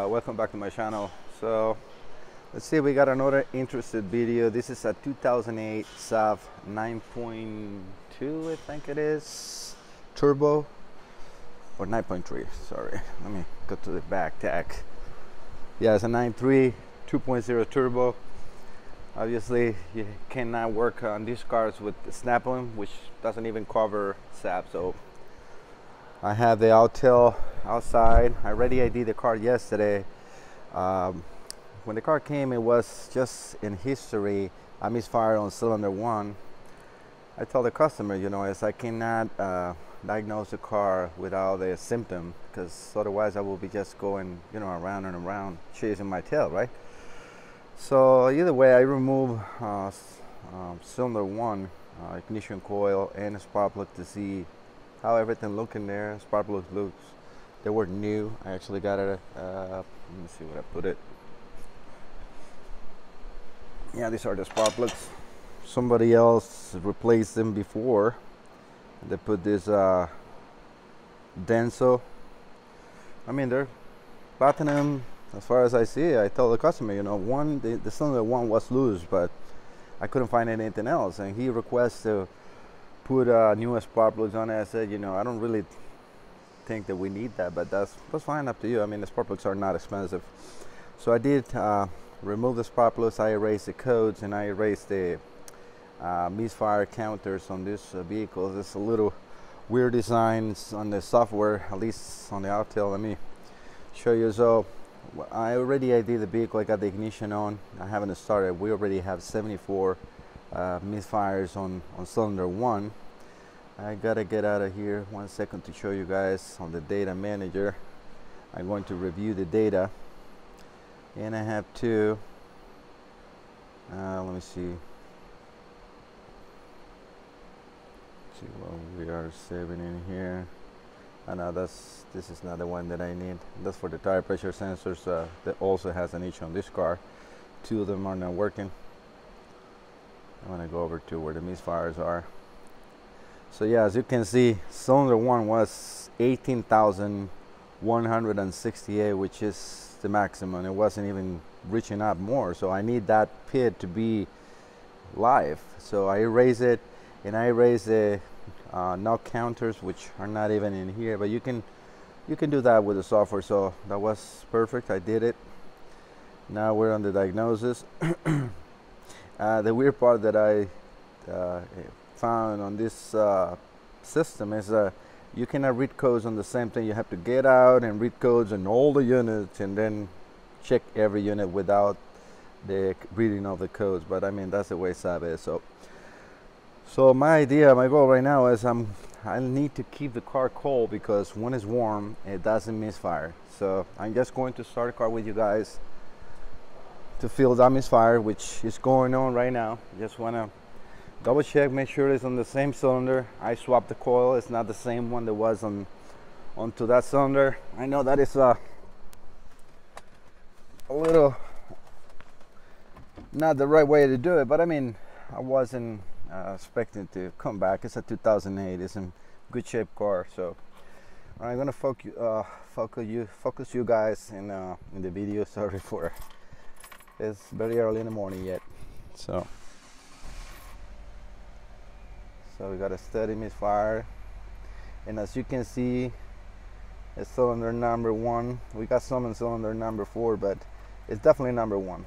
welcome back to my channel. So let's see, we got another interesting video. This is a 2008 Saab 9.2, I think it is, turbo, or 9.3, sorry, let me go to the back tag. Yeah, it's a 9.3 2.0 turbo. Obviously you cannot work on these cars with the snap-on, which doesn't even cover Saab. So I have the outtail outside. I already ID'd the car yesterday. When the car came, it was just in history a misfire on cylinder 1. I told the customer, you know, as I cannot diagnose the car without a symptom, because otherwise I will be just going, you know, around and around chasing my tail, right? So either way, I remove cylinder 1, ignition coil, and a spark plug to see how everything look in there. Spark plugs looks, they were new. I actually got it. Let me see where I put it. Yeah, these are the spark plugs. Somebody else replaced them before. They put this Denso. I mean, they're platinum as far as I see. I told the customer, you know, the cylinder 1 was loose, but I couldn't find anything else, and he requests to put new spark plugs on it. I said, you know, I don't really think that we need that, but that's fine, up to you. I mean, the spark plugs are not expensive. So I did remove the spark plugs. I erased the codes, and I erased the Misfire counters on this vehicle. It's a little weird designs on the software, at least on the outtail. Let me show you. So I already ID'd the vehicle. I got the ignition on. I haven't started. We already have 74 misfires on cylinder 1. I gotta get out of here 1 second to show you guys on the data manager. I'm going to review the data, and I have two. Let me see what we are saving in here. I know this is not the one that I need. That's for the tire pressure sensors. That also has an issue on this car. Two of them are not working. I'm gonna go over to where the misfires are. So yeah, as you can see, cylinder 1 was 18,168, which is the maximum. It wasn't even reaching up more, so I need that pit to be live. So I erase it, and I erase the knock counters, which are not even in here, but you can do that with the software. So that was perfect. I did it. Now we're on the diagnosis. The weird part that I found on this system is you cannot read codes on the same thing. You have to get out and read codes on all the units, and then check every unit without the reading of the codes. But I mean, that's the way Saab is. So my goal right now is I need to keep the car cold, because when it's warm, it doesn't misfire. So I'm just going to start a car with you guys to feel that misfire, which is going on right now. Just want to double check, make sure it's on the same cylinder. I swapped the coil. It's not the same one that was onto that cylinder. I know that is a little not the right way to do it, but I mean, I wasn't expecting to come back. It's a 2008. It's in good shape car. So I'm gonna focus you guys in the video. Sorry for it's very early in the morning yet. So we got a steady misfire, and as you can see, it's cylinder number 1. We got some in cylinder number 4, but it's definitely number 1.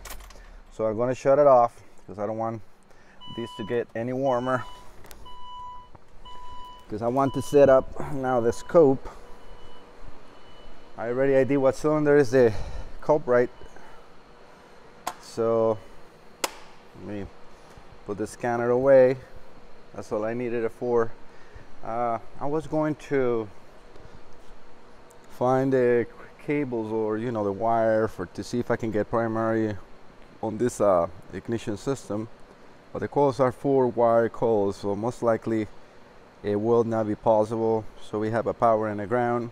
So I'm gonna shut it off, because I don't want this to get any warmer, because I want to set up now the scope. I already ID'd what cylinder is the culprit. So let me put the scanner away. That's all I needed it for. I was going to find the cables, or you know, the wire, to see if I can get primary on this ignition system, but the coils are 4-wire coils, so most likely it will not be possible. So we have a power and a ground,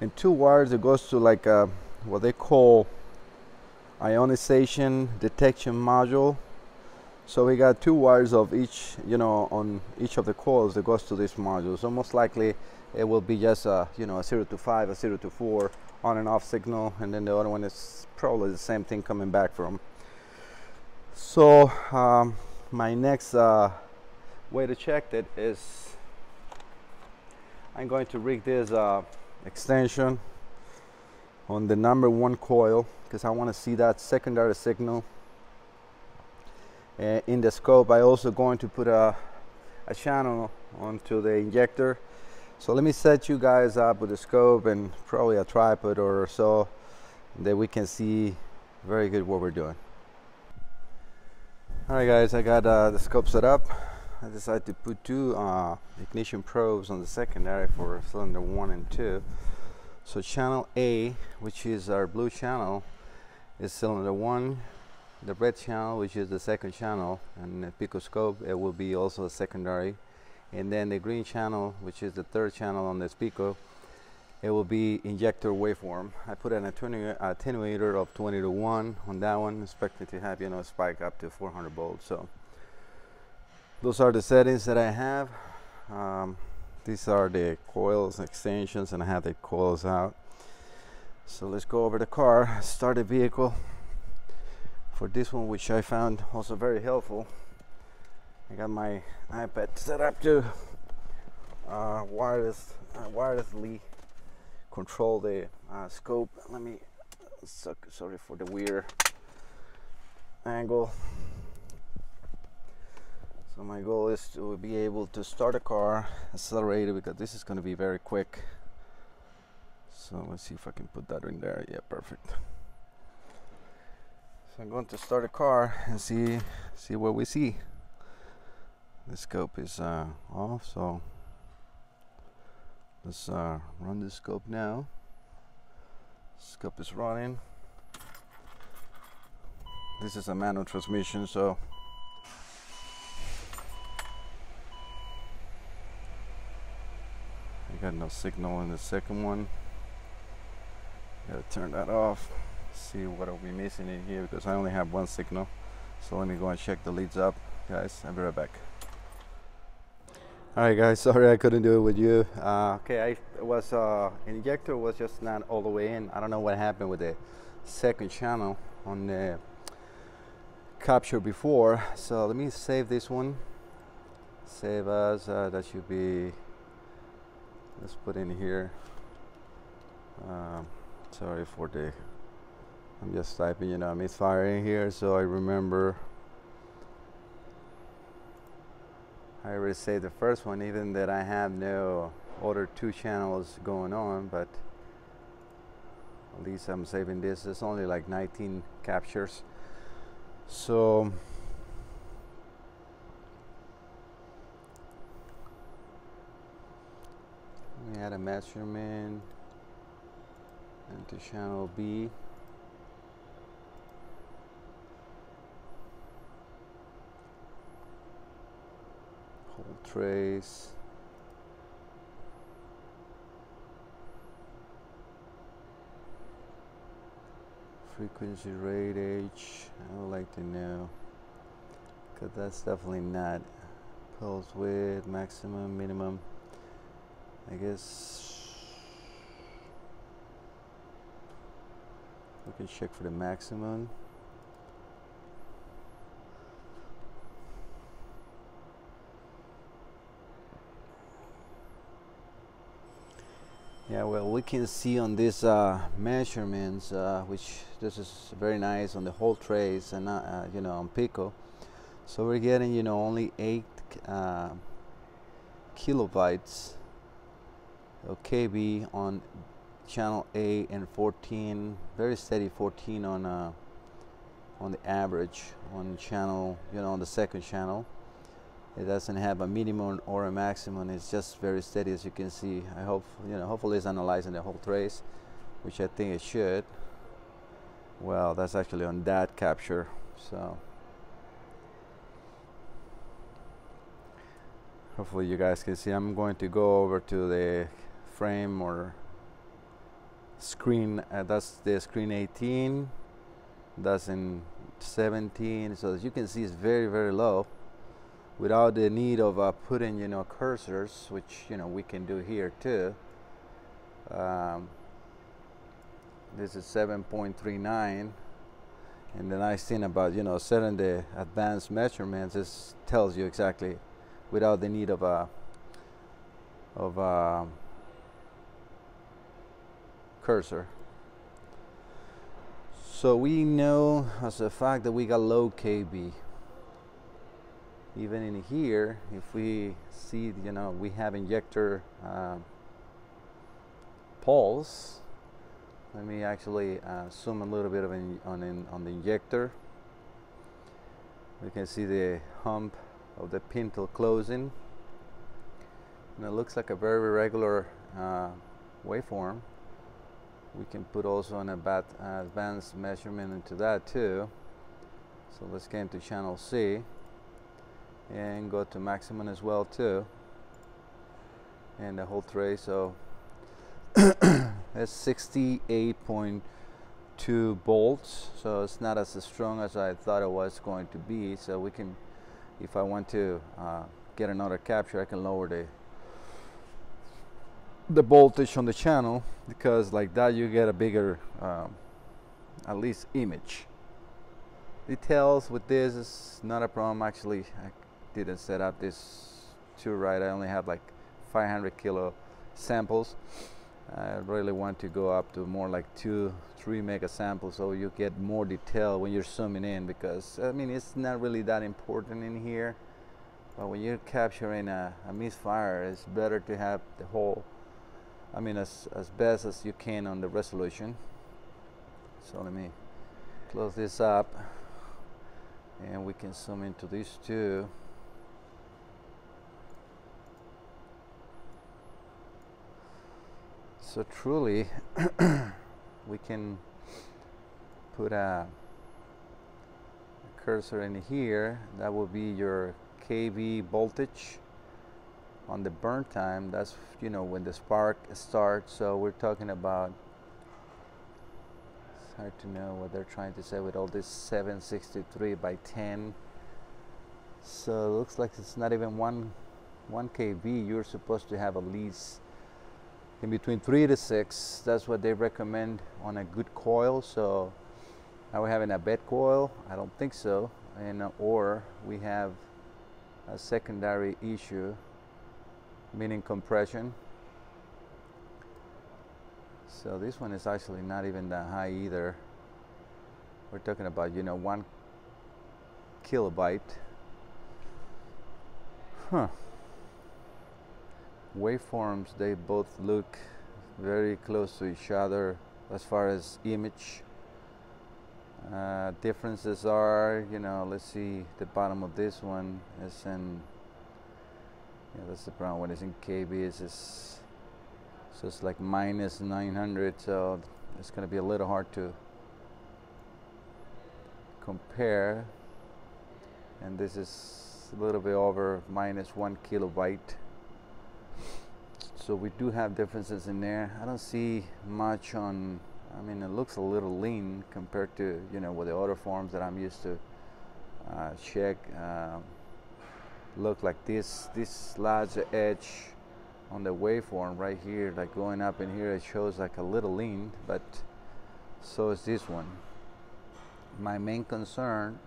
and 2 wires that goes to like what they call ionization detection module. So we got 2 wires of each, you know, on each of the coils that goes to this module. So most likely it will be just a, you know, a 0 to 5, a 0 to 4 on and off signal, and then the other one is probably the same thing coming back from. So my next way to check it is I'm going to rig this extension on the number 1 coil, because I want to see that secondary signal in the scope. I also going to put a channel onto the injector. So let me set you guys up with a scope and probably a tripod or so that we can see very good what we're doing. Alright guys, I got the scope set up. I decided to put 2 ignition probes on the secondary for cylinder 1 and 2. So channel A, which is our blue channel, is cylinder 1. The red channel, which is the second channel, and the pico scope, it will be also a secondary. And then the green channel, which is the third channel on this pico, it will be injector waveform. I put an attenuator of 20 to 1 on that one, expecting to have, you know, spike up to 400 volts. So those are the settings that I have. These are the coils extensions, and I have the coils out. So let's go over the car, start the vehicle. For this one, which I found also very helpful, I got my iPad set up to wirelessly control the scope. Let me, sorry for the weird angle. So my goal is to be able to start a car, accelerate it, because this is going to be very quick. So let's see if I can put that in there. Yeah, perfect. So I'm going to start a car and see what we see. The scope is off, so let's run the scope now. Scope is running. This is a manual transmission, so I got no signal in the second one. Gotta turn that off. See what are we missing in here, because I only have 1 signal. So let me go and check the leads up, guys. I'll be right back. Alright guys, sorry I couldn't do it with you. Okay, injector was just not all the way in. I don't know what happened with the second channel on the capture before. So let me save this one. Save as that should be, let's put in here. Sorry for the, I'm just typing, you know, Misfire in here, so I remember. I already saved the first one, even that I have no other 2 channels going on, but at least I'm saving this. It's only like 19 captures. So we had a measurement into channel B. Trace, frequency rate H. I would like to know, because that's definitely not pulse width, maximum, minimum. I guess we can check for the maximum. Yeah, well, we can see on these measurements, which this is very nice on the whole trace and you know, on pico. So we're getting, you know, only 8 kilobytes of KB on channel A, and 14, very steady 14 on the average on channel, you know, on the second channel. It doesn't have a minimum or a maximum. It's just very steady, as you can see. I hope, you know, hopefully it's analyzing the whole trace, which I think it should. Well, that's actually on that capture. So hopefully you guys can see. I'm going to go over to the frame or screen. That's the screen 18. Doesn't 17. So as you can see, it's very, very low without the need of putting, you know, cursors, which, you know, we can do here too. This is 7.39, and the nice thing about, you know, setting the advanced measurements is tells you exactly without the need of a cursor. So we know as a fact that we got low KB. Even in here, if we see, you know, we have injector pulse. Let me actually zoom a little bit of on the injector. We can see the hump of the pintle closing, and it looks like a very regular waveform. We can put also an advanced measurement into that too. So let's get into channel C and go to maximum as well too, and the whole tray. So that's 68.2 volts, so it's not as strong as I thought it was going to be. So we can, if I want to get another capture, I can lower the voltage on the channel, because like that you get a bigger at least image. Details with this is not a problem. Actually, I didn't set up this too right. I only have like 500 kilo samples. I really want to go up to more like 2-3 mega samples, so you get more detail when you're zooming in, because I mean it's not really that important in here, but when you're capturing a misfire, it's better to have the whole, I mean as best as you can on the resolution. So let me close this up and we can zoom into these two. So truly we can put a cursor in here. That will be your kV voltage on the burn time. That's, you know, when the spark starts. So we're talking about, it's hard to know what they're trying to say with all this 763 by 10. So it looks like it's not even 1 kV. You're supposed to have at least in between 3 to 6. That's what they recommend on a good coil. So are we having a bad coil? I don't think so. And or we have a secondary issue, meaning compression. So this one is actually not even that high either. We're talking about, you know, 1 kilobyte. Waveforms, they both look very close to each other as far as image. Differences are, you know, let's see, the bottom of this one is in, yeah, that's the brown one, is in kV. So it's like minus 900, so it's going to be a little hard to compare. And this is a little bit over minus 1 kilobyte. So we do have differences in there. I don't see much on, I mean, it looks a little lean compared to, you know, with the other forms that I'm used to check. Look like this large edge on the waveform right here, like going up in here, it shows like a little lean, but so is this one. My main concern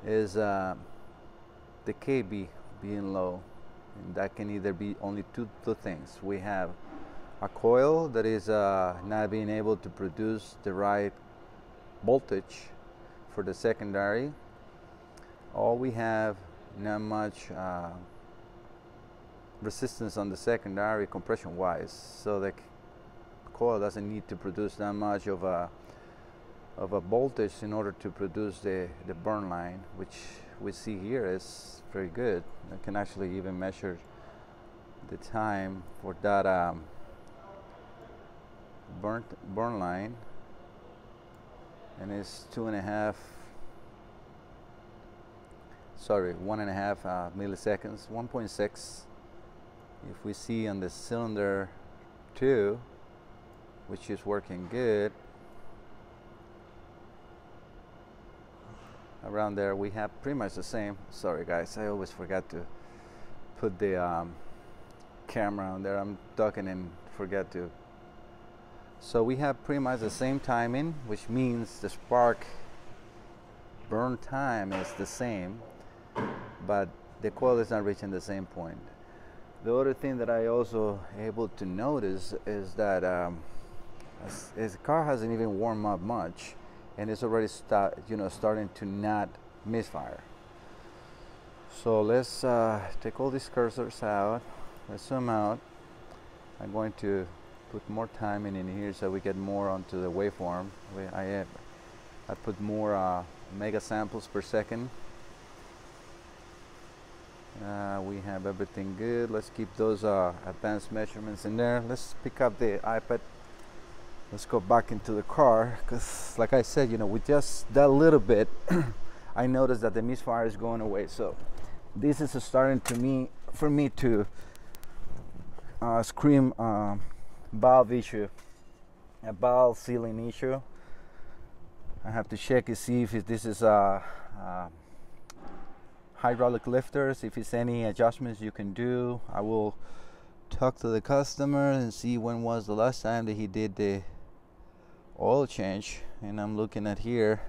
is the KB being low. And that can either be only two things. We have a coil that is not being able to produce the right voltage for the secondary, or we have not much resistance on the secondary compression wise, so the coil doesn't need to produce that much of a voltage in order to produce the burn line, which we see here is very good. I can actually even measure the time for that burn line, and it's 1.5 milliseconds, 1.6. If we see on the cylinder 2, which is working good, around there. We have pretty much the same. Sorry guys, I always forgot to put the camera on there. I'm talking and forget to. So we have pretty much the same timing, which means the spark burn time is the same, but the coil is not reaching the same point. The other thing that I also able to notice is that the car hasn't even warmed up much, and it's already starting to not misfire. So let's take all these cursors out. Let's zoom out. I'm going to put more timing in here so we get more onto the waveform. I put more mega samples per second. We have everything good. Let's keep those advanced measurements in there. Let's pick up the iPad. Let's go back into the car, because like I said, with just that little bit I noticed that the misfire is going away. So this is starting for me to scream valve issue, a valve sealing issue. I have to check and see if this is hydraulic lifters, if it's any adjustments you can do. I will talk to the customer and see when was the last time that he did the oil change. And I'm looking at here,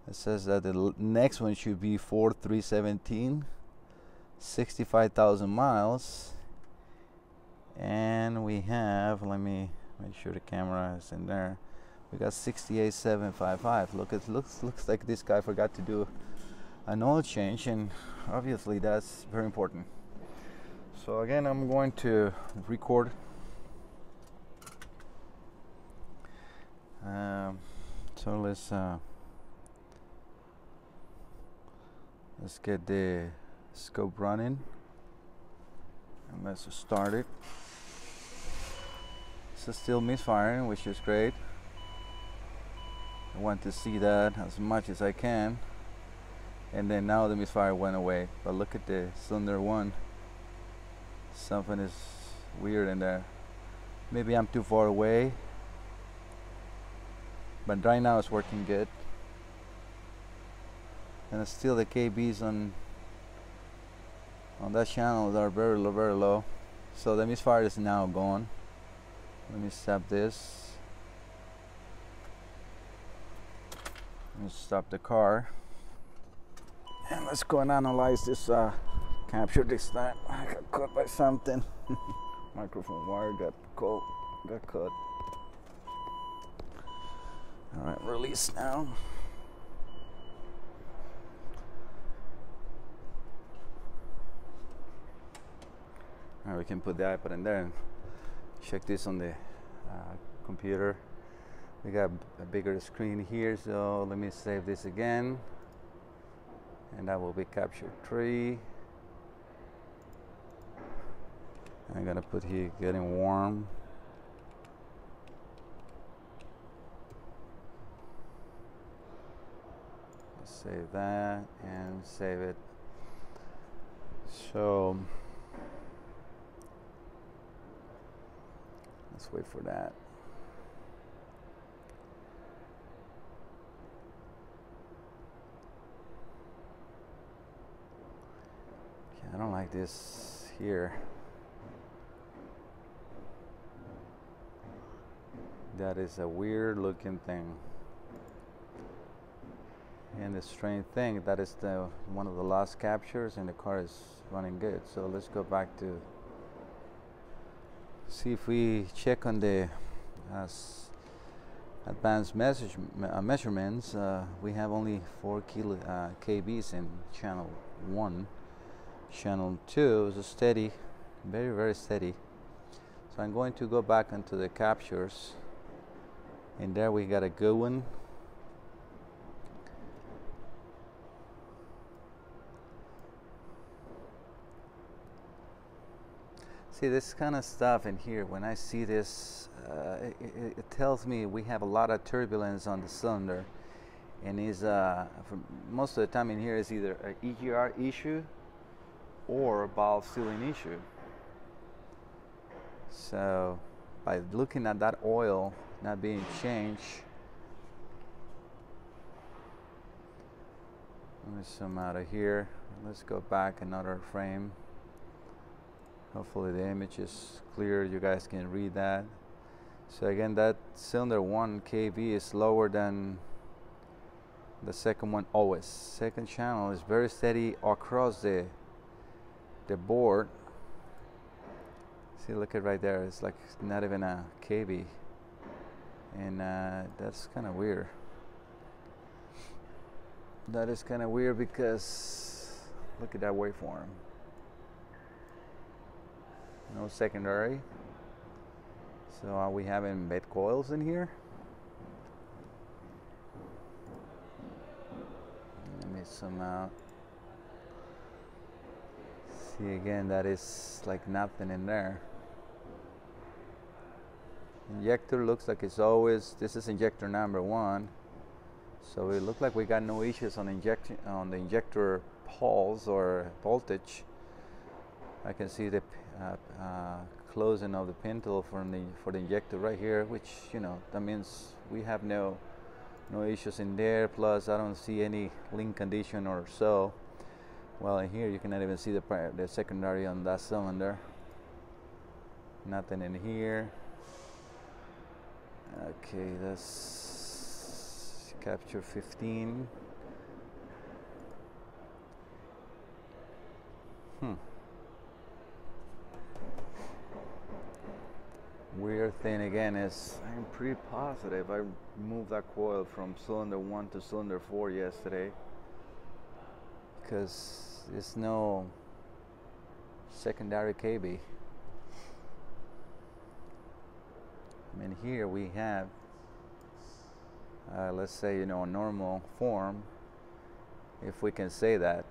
it says that the next one should be 4317, 65,000 miles. And we have, let me make sure the camera is in there, we got 68,755. Looks like this guy forgot to do an oil change, and obviously that's very important. So again, I'm going to record. So let's get the scope running and let's start it. It's still misfiring, which is great. I want to see that as much as I can. And then now the misfire went away. But look at the cylinder one. Something is weird in there. Maybe I'm too far away. But right now it's working good. And it's still the KBs on that channel that are very low. So the misfire is now gone. Let me stop this. Let me stop the car. And let's go and analyze this capture this time. I got caught by something. Microphone wire got caught. Alright, release now. Alright, we can put the iPad in there and check this on the computer. We got a bigger screen here, so let me save this again. And that will be capture 3. I'm gonna put here getting warm. Let's save that and save it. So let's wait for that. I don't like this here. That is a weird looking thing. And the strange thing, that is one of the last captures, and the car is running good. So let's go back to see if we check on the advanced measurements. We have only 4 kbs in channel 1. Channel 2 is a steady, very steady. So I'm going to go back into the captures, and there we got a good one. See this kind of stuff in here, when I see this, it tells me we have a lot of turbulence on the cylinder, and is for most of the time in here is either an EGR issue or valve sealing issue. So by looking at that oil not being changed, Let me zoom out of here. Let's go back another frame. Hopefully the image is clear, you guys can read that. So again, that cylinder 1 kV is lower than the second one always. Second channel is very steady across the board. See, look at right there, it's like not even a kV. And that's kind of weird. That is kind of weird because look at that waveform. No secondary. So are we having bed coils in here? Let me zoom out. See again, that is like nothing in there. Injector looks like it's always, this is injector number 1. So it looks like we got no issues on the injector pulse or voltage. I can see the closing of the pintle for the injector right here, which, you know, that means we have no issues in there. Plus I don't see any link condition or so. Well, in here you cannot even see the secondary on that cylinder. Nothing in here. Okay, that's capture 15. Weird thing again is I'm pretty positive I moved that coil from cylinder 1 to cylinder 4 yesterday, because there's no secondary kV. I mean, here we have let's say, you know, a normal form, if we can say that.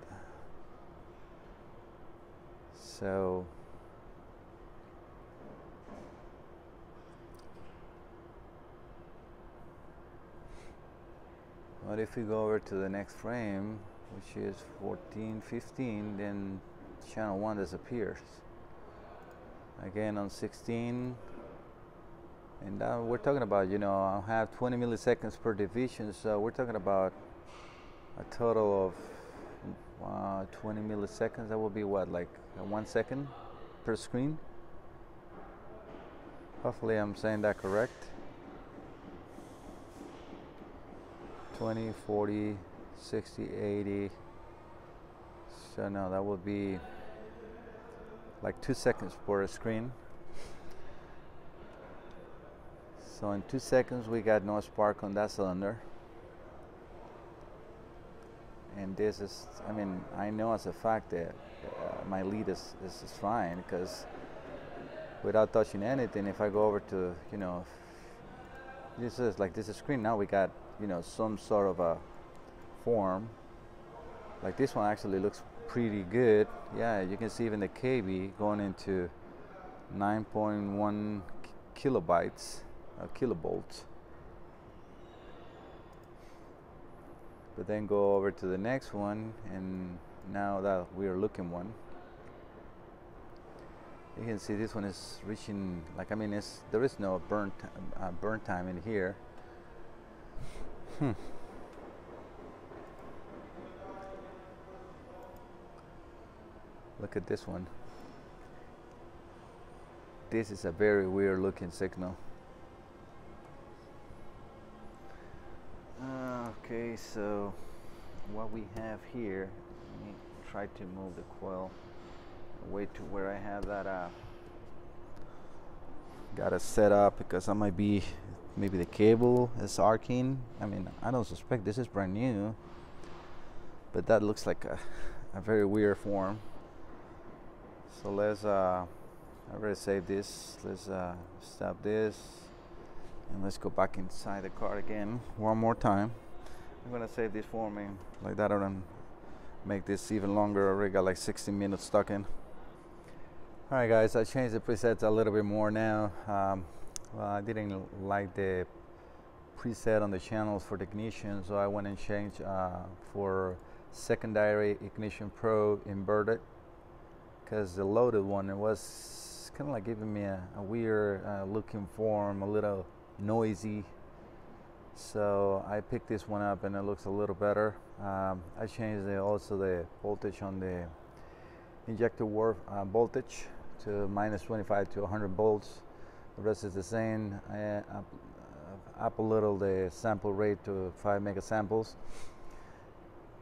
So but if we go over to the next frame, which is 1415, then channel 1 disappears. Again on 16, and now we're talking about, you know, I'll have 20 milliseconds per division, so we're talking about a total of 20 milliseconds. That would be what, like 1 second per screen? Hopefully I'm saying that correct. 20, 40, 60, 80. So no, that would be like 2 seconds per screen. So in 2 seconds we got no spark on that cylinder. And this is, I mean, I know as a fact that my lead is fine, because without touching anything, if I go over to, you know, this is like this is screen, now we got, you know, some sort of a form. Like this one actually looks pretty good. Yeah, you can see even the kV going into 9.1 kilobytes, kilovolts. But then go over to the next one, and now that we're looking one, you can see this one is reaching, like, I mean, there is no burn time in here. Look at this one. This is a very weird looking signal. Okay, so what we have here, let me try to move the coil away to where I have that got it set up, because I might be, maybe the cable is arcing. I mean, I don't suspect, this is brand new, but that looks like a very weird form. So let's I already saved this. Let's stop this, and let's go back inside the car again one more time. I'm gonna save this for me like that. I don't make this even longer. I already got like 16 minutes stuck in. All right, guys, I changed the presets a little bit more now. Well, I didn't like the preset on the channels for the ignition, so I went and changed for secondary ignition probe inverted, because the loaded one, it was kind of like giving me a weird looking form, a little noisy. So I picked this one up and it looks a little better. I changed also the voltage on the injector voltage to minus 25 to 100 volts. The rest is the same. I up a little the sample rate to 5 megasamples.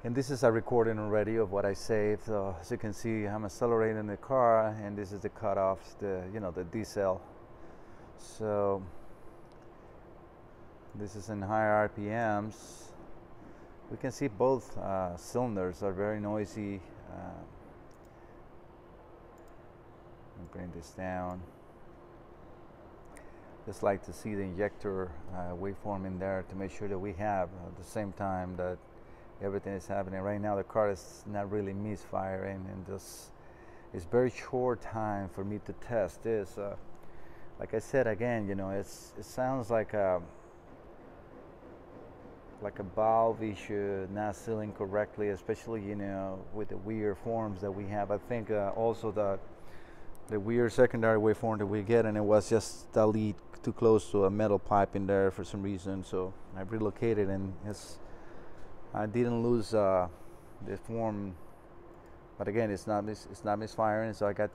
And this is a recording already of what I saved. So as you can see, I'm accelerating the car, and this is the cutoff, the the decel. So this is in higher RPMs. We can see both cylinders are very noisy. Let me bring this down. Just like to see the injector waveform in there to make sure that we have at the same time that everything is happening. Right now the car is not really misfiring, and this is very short time for me to test this. Like I said again, it sounds like a valve issue not sealing correctly, especially with the weird forms that we have. I think also the weird secondary waveform that we get, and it was just a lead too close to a metal pipe in there for some reason. So I relocated, and I didn't lose the form, but again, it's not misfiring. So I got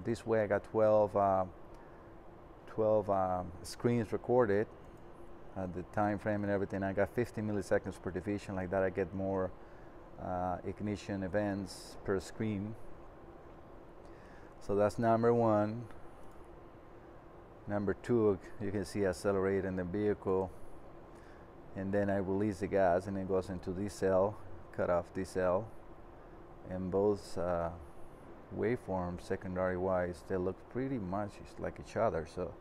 this way I got 12 screens recorded, the time frame and everything. I got 50 milliseconds per division. Like that I get more ignition events per screen. So that's number one. Number two, you can see accelerating the vehicle, and then I release the gas and it goes into decel, cut off decel, and both waveforms secondary wise, they look pretty much like each other. So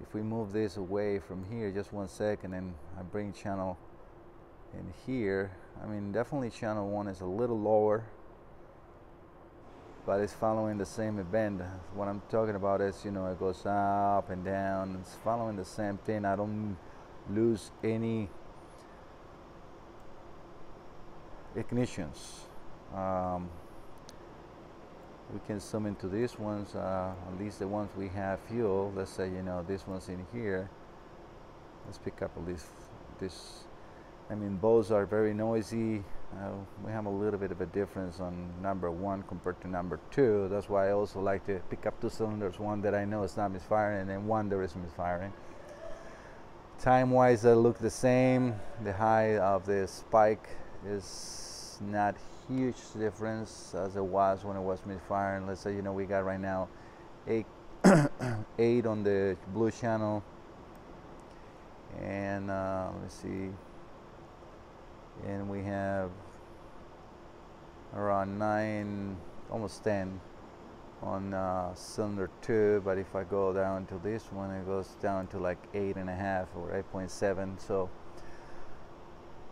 if we move this away from here just 1 second, and I bring channel in here, I mean definitely channel 1 is a little lower, but it's following the same event. What I'm talking about is, it goes up and down. It's following the same thing. I don't lose any ignitions. We can zoom into these ones, at least the ones we have fuel. Let's say, this one's in here. Let's pick up at least this. I mean, both are very noisy. We have a little bit of a difference on number 1 compared to number 2. That's why I also like to pick up 2 cylinders, one that I know is not misfiring, and then one that is misfiring. Time-wise, they look the same. The height of the spike is not huge difference as it was when it was misfiring. Let's say, we got right now 8 on the blue channel, and let's see, and we have around 9, almost 10 on cylinder 2. But if I go down to this one, it goes down to like 8.5 or 8.7. So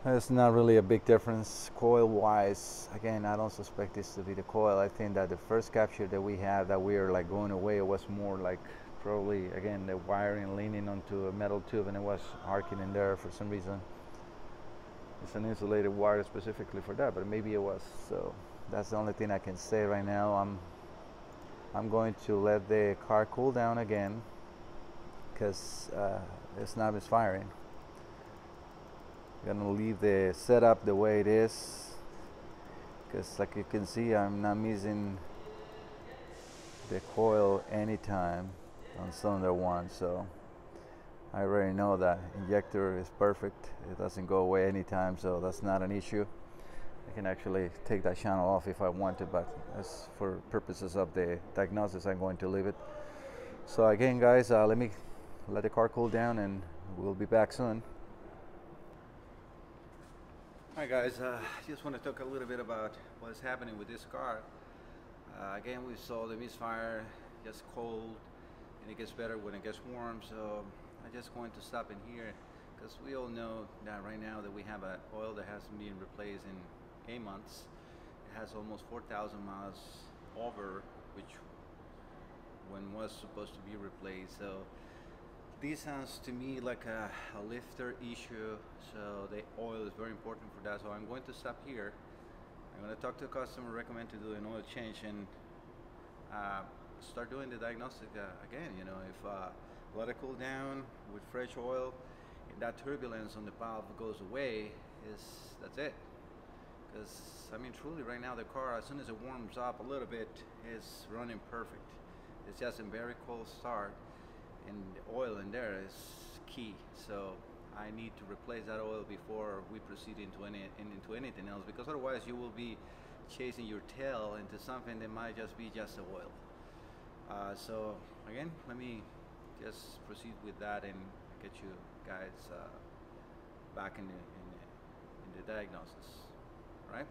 it's not really a big difference coil wise. Again, I don't suspect this to be the coil. I think that the first capture that we had, that we are like going away, it was more like probably again the wiring leaning onto a metal tube, and it was arcing in there for some reason. It's an insulated wire specifically for that, but maybe it was. So that's the only thing I can say right now. I'm going to let the car cool down again, because it's not misfiring. I'm gonna leave the setup the way it is, because like you can see, I'm not missing the coil anytime on cylinder 1. So I already know that injector is perfect. It doesn't go away anytime, so that's not an issue. I can actually take that channel off if I want to, but as for purposes of the diagnosis, I'm going to leave it. So again, guys, let me let the car cool down, and we'll be back soon. Hi guys, just want to talk a little bit about what's happening with this car. Again, we saw the misfire just cold, and it gets better when it gets warm. So I just going to stop in here, because we all know that right now that we have an oil that hasn't been replaced in 8 months. It has almost 4,000 miles over, which when was supposed to be replaced. So this sounds to me like a lifter issue, so the oil is very important for that. So I'm going to stop here. I'm going to talk to the customer, recommend to do an oil change, and start doing the diagnostic again. If let it cool down with fresh oil, and that turbulence on the valve goes away, that's it. Because I mean, truly right now the car, as soon as it warms up a little bit, is running perfect. It's just a very cold start, and the oil in there is key. So I need to replace that oil before we proceed into anything else, because otherwise you will be chasing your tail into something that might just be the oil. So again, let me just proceed with that and get you guys back in the diagnosis. All right.